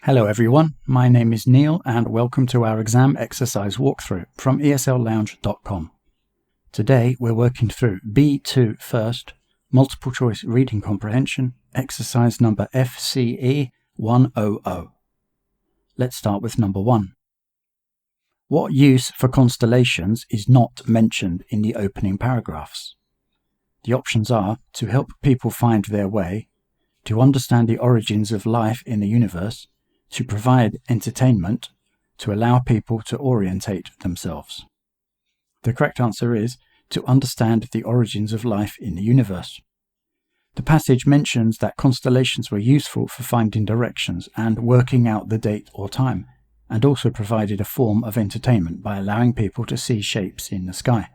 Hello everyone, my name is Neil and welcome to our exam exercise walkthrough from esl-lounge.com. Today we're working through B2 first, multiple choice reading comprehension, exercise number FCE100. Let's start with number 1. What use for constellations is not mentioned in the opening paragraphs? The options are to help people find their way, to understand the origins of life in the universe, to provide entertainment, to allow people to orientate themselves. The correct answer is to understand the origins of life in the universe. The passage mentions that constellations were useful for finding directions and working out the date or time, and also provided a form of entertainment by allowing people to see shapes in the sky.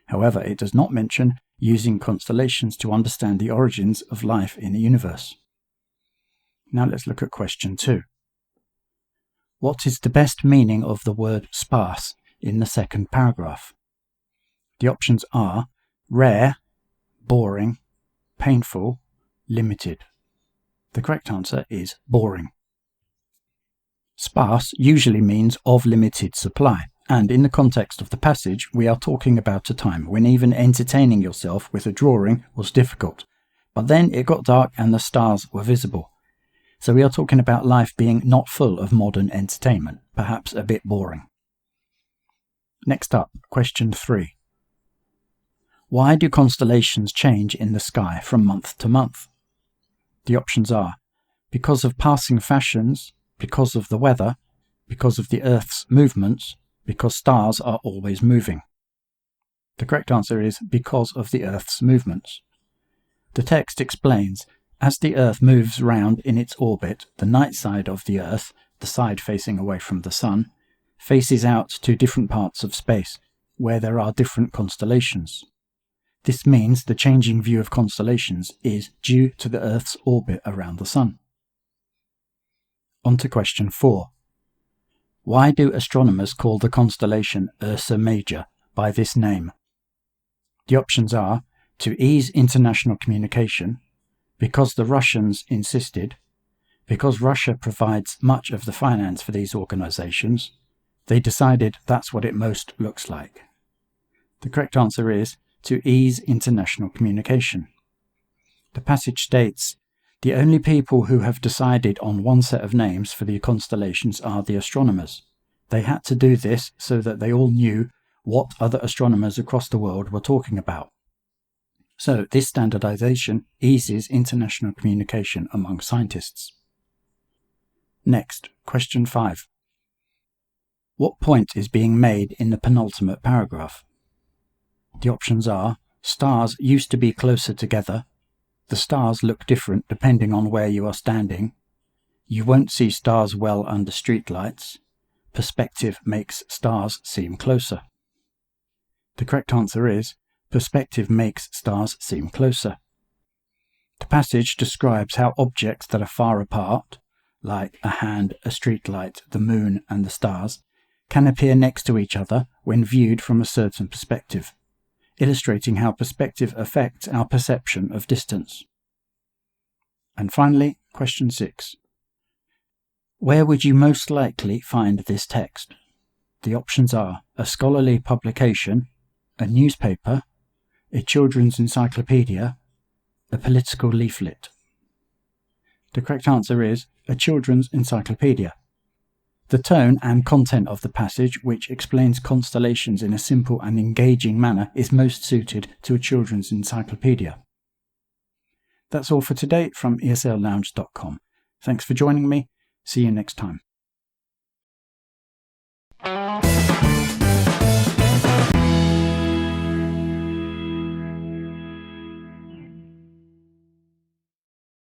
However, it does not mention using constellations to understand the origins of life in the universe. Now let's look at question 2. What is the best meaning of the word sparse in the second paragraph? The options are rare, boring, painful, limited. The correct answer is boring. Sparse usually means of limited supply, and in the context of the passage we are talking about a time when even entertaining yourself with a drawing was difficult, but then it got dark and the stars were visible. So we are talking about life being not full of modern entertainment, perhaps a bit boring. Next up, question 3. Why do constellations change in the sky from month to month? The options are because of passing fashions, because of the weather, because of the Earth's movements, because stars are always moving. The correct answer is because of the Earth's movements. The text explains, as the Earth moves round in its orbit, the night side of the Earth, the side facing away from the Sun, faces out to different parts of space, where there are different constellations. This means the changing view of constellations is due to the Earth's orbit around the Sun. On to question 4. Why do astronomers call the constellation Ursa Major by this name? The options are to ease international communication, because the Russians insisted, because Russia provides much of the finance for these organizations, they decided that's what it most looks like. The correct answer is to ease international communication. The passage states, the only people who have decided on one set of names for the constellations are the astronomers. They had to do this so that they all knew what other astronomers across the world were talking about. So this standardization eases international communication among scientists. Next, question 5. What point is being made in the penultimate paragraph? The options are stars used to be closer together, the stars look different depending on where you are standing, you won't see stars well under streetlights, perspective makes stars seem closer. The correct answer is perspective makes stars seem closer. The passage describes how objects that are far apart, like a hand, a streetlight, the moon and the stars, can appear next to each other when viewed from a certain perspective, illustrating how perspective affects our perception of distance. And finally, question 6. Where would you most likely find this text? The options are a scholarly publication, a newspaper, a children's encyclopedia, a political leaflet. The correct answer is a children's encyclopedia. The tone and content of the passage, which explains constellations in a simple and engaging manner, is most suited to a children's encyclopedia. That's all for today from esl-lounge.com. Thanks for joining me. See you next time.